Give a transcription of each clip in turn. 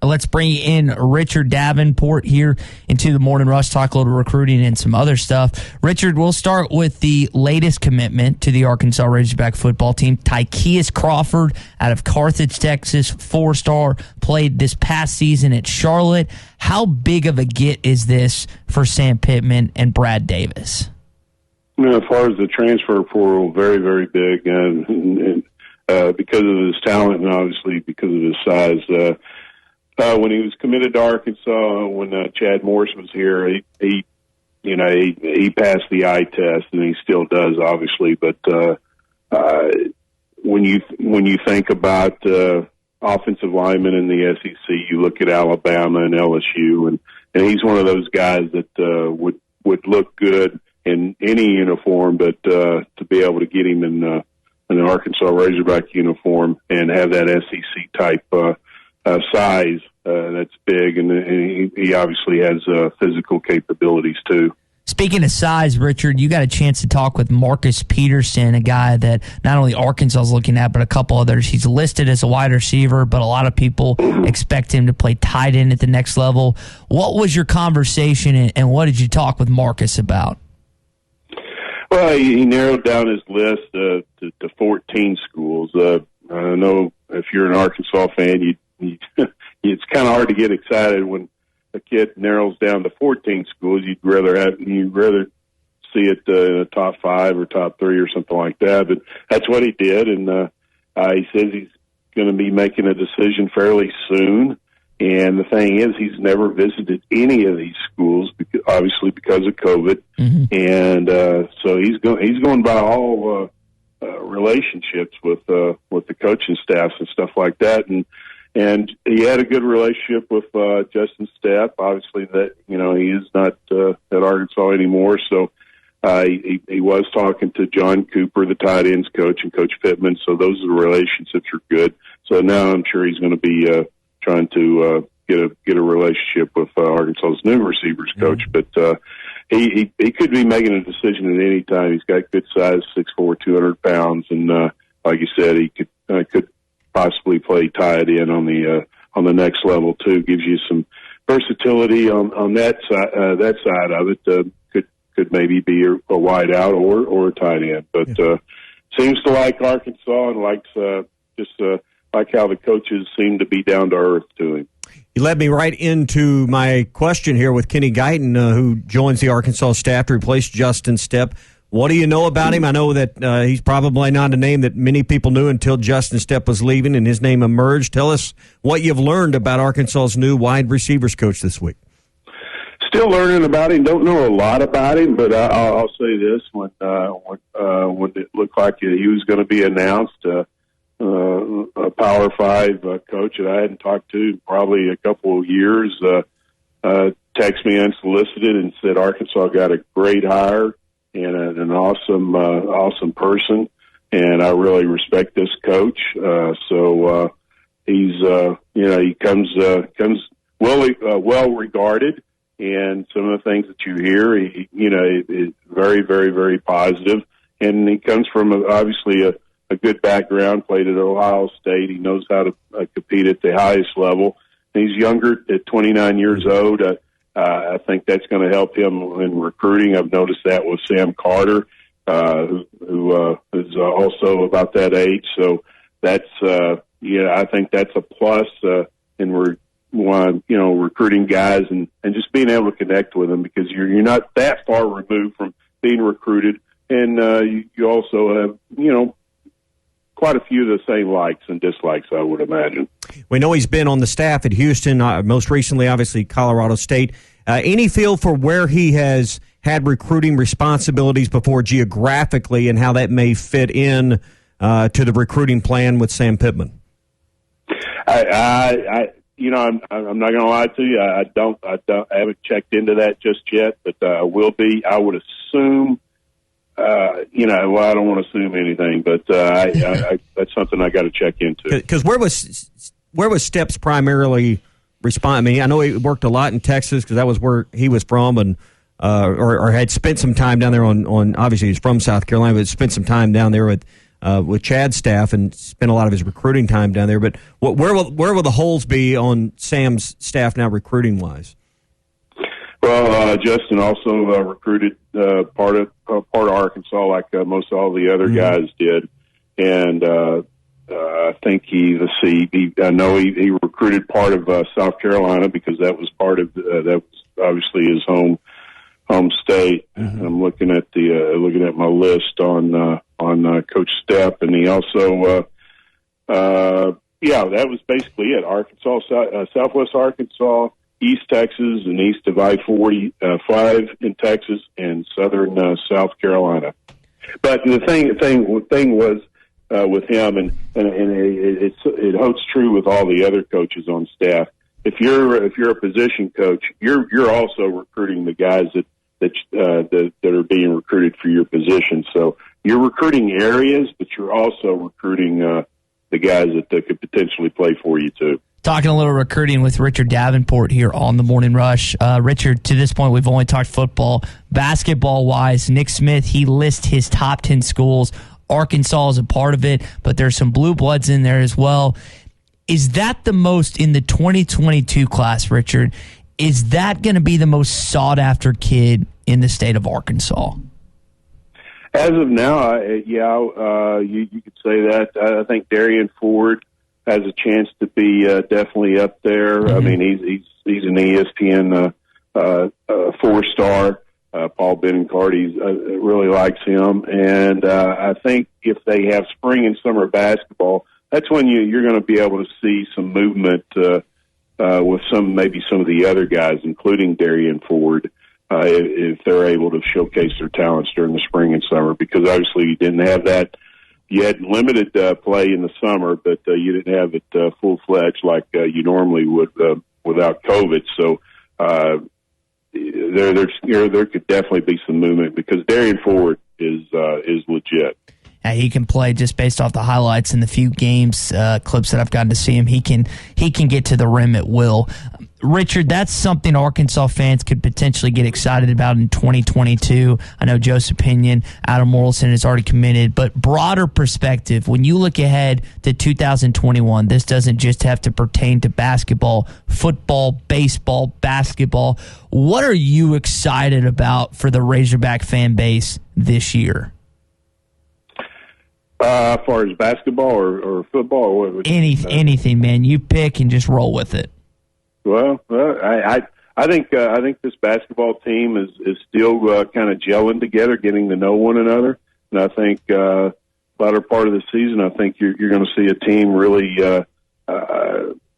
let's bring in Richard Davenport here into the Morning Rush, talk a little recruiting and some other stuff. Richard, we'll start with the latest commitment to the Arkansas Razorback football team. Tykeus Crawford out of Carthage, Texas, 4-star, played this past season at Charlotte. How big of a get is this for Sam Pittman and Brad Davis? As far as the transfer portal, very, very big, and because of his talent and obviously because of his size. When he was committed to Arkansas, when Chad Morris was here, he passed the eye test, and he still does, obviously. But when you think about offensive linemen in the SEC, you look at Alabama and LSU, and he's one of those guys that would look good in any uniform, but to be able to get him in an Arkansas Razorback uniform and have that SEC type size, that's big, and he obviously has physical capabilities too. Speaking of size, Richard, you got a chance to talk with Marcus Peterson, a guy that not only Arkansas is looking at, but a couple others. He's listed as a wide receiver, but a lot of people expect him to play tight end at the next level. What was your conversation, and what did you talk with Marcus about? Well, he narrowed down his list to 14 schools. I know if you're an Arkansas fan, it's kind of hard to get excited when a kid narrows down to 14 schools. You'd rather see it in the top 5 or top 3 or something like that. But that's what he did, and he says he's going to be making a decision fairly soon. And the thing is, he's never visited any of these schools, obviously because of COVID. Mm-hmm. And so he's going by all relationships with the coaching staffs and stuff like that. And he had a good relationship with Justin Stepp. Obviously, that he is not at Arkansas anymore. So he was talking to John Cooper, the tight ends coach, and Coach Pittman. So those relationships are good. So now I'm sure he's going to be trying to get a relationship with Arkansas's new receivers coach. But he could be making a decision at any time. He's got good size, 6'4", 200 pounds, and like you said, he could possibly play tight end on the next level too. Gives you some versatility on that side of it. Could maybe be a wide out or a tight end, but seems to like Arkansas and likes like how the coaches seem to be down to earth to him. You led me right into my question here with Kenny Guyton, who joins the Arkansas staff to replace Justin Stepp. What do you know about him? I know that he's probably not a name that many people knew until Justin Stepp was leaving and his name emerged. Tell us what you've learned about Arkansas's new wide receivers coach this week. Still learning about him. Don't know a lot about him, but I'll say this: when it looked like he was going to be announced, a Power 5 coach that I hadn't talked to in probably a couple of years texted me unsolicited and said Arkansas got a great hire and an awesome person, and I really respect this coach. So he's he comes well regarded, and some of the things that you hear, is very, very, very positive, and he comes from obviously a good background, played at Ohio State. He knows how to compete at the highest level. He's younger at 29 years old. I think that's going to help him in recruiting. I've noticed that with Sam Carter, who is also about that age. So that's, I think that's a plus in recruiting guys and just being able to connect with them, because you're not that far removed from being recruited. And you also have, quite a few of the same likes and dislikes, I would imagine. We know he's been on the staff at Houston, most recently, obviously, Colorado State. Any feel for where he has had recruiting responsibilities before geographically and how that may fit in to the recruiting plan with Sam Pittman? I'm not going to lie to you. I haven't checked into that just yet, but I will be. I would assume. I don't want to assume anything, but that's something I got to check into. Because where was Stepp's primarily respond? I mean, I know he worked a lot in Texas because that was where he was from, and or had spent some time down there on obviously he's from South Carolina, but spent some time down there with with Chad's staff and spent a lot of his recruiting time down there. But where will the holes be on Sam's staff now, recruiting wise? Well, Justin also recruited part of Arkansas, like most all the other guys did, and I think I know he recruited part of South Carolina because that was part of that was obviously his home state. I'm looking at my list on Coach Stepp, and he also that was basically it. Arkansas, Southwest Arkansas, East Texas, and east of I-45 in Texas, and southern South Carolina. But the thing was with him, and it holds true with all the other coaches on staff. If you're a position coach, you're also recruiting the guys that are being recruited for your position. So you're recruiting areas, but you're also recruiting the guys that could potentially play for you too. Talking a little recruiting with Richard Davenport here on the Morning Rush. Richard, to this point, we've only talked football. Basketball-wise, Nick Smith, he lists his top 10 schools. Arkansas is a part of it, but there's some blue bloods in there as well. Is that the most, in the 2022 class, Richard, is that going to be the most sought-after kid in the state of Arkansas? As of now, you could say that. I think Darian Ford has a chance to be definitely up there. I mean, he's an ESPN 4-star. Paul Benincardi really likes him, and I think if they have spring and summer basketball, that's when you're going to be able to see some movement with maybe some of the other guys, including Darian Ford, if they're able to showcase their talents during the spring and summer. Because obviously you didn't have that. You had limited play in the summer, but you didn't have it full-fledged like you normally would without COVID. So there could definitely be some movement because Darian Ford is legit. He can play just based off the highlights and the few games clips that I've gotten to see him. He can get to the rim at will. Richard, that's something Arkansas fans could potentially get excited about in 2022. I know Joseph Pinion, Adam Morrison has already committed, but broader perspective, when you look ahead to 2021, this doesn't just have to pertain to basketball, football, baseball, basketball. What are you excited about for the Razorback fan base this year? As far as basketball or football, or what anything, man. You pick and just roll with it. Well, I think this basketball team is still kind of gelling together, getting to know one another, and I think latter part of the season, I think you're going to see a team really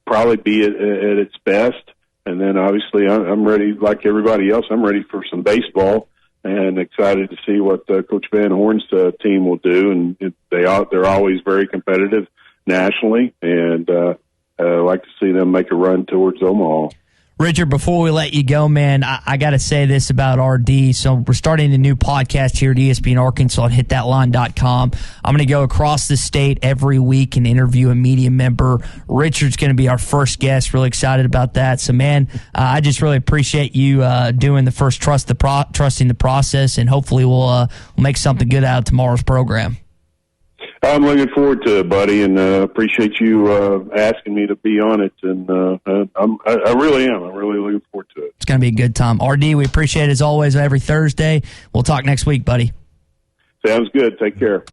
probably be at its best. And then obviously, I'm ready, like everybody else. I'm ready for some baseball. And excited to see what Coach Van Horn's team will do. And they're always very competitive nationally, and I like to see them make a run towards Omaha. Richard, before we let you go, man, I got to say this about RD. So we're starting a new podcast here at ESPN Arkansas at hitthatline.com. I'm going to go across the state every week and interview a media member. Richard's going to be our first guest. Really excited about that. So, man, I just really appreciate you doing the first trusting the process, and hopefully we'll make something good out of tomorrow's program. I'm looking forward to it, buddy, and appreciate you asking me to be on it. And I really am. I'm really looking forward to it. It's going to be a good time. RD, we appreciate it as always every Thursday. We'll talk next week, buddy. Sounds good. Take care.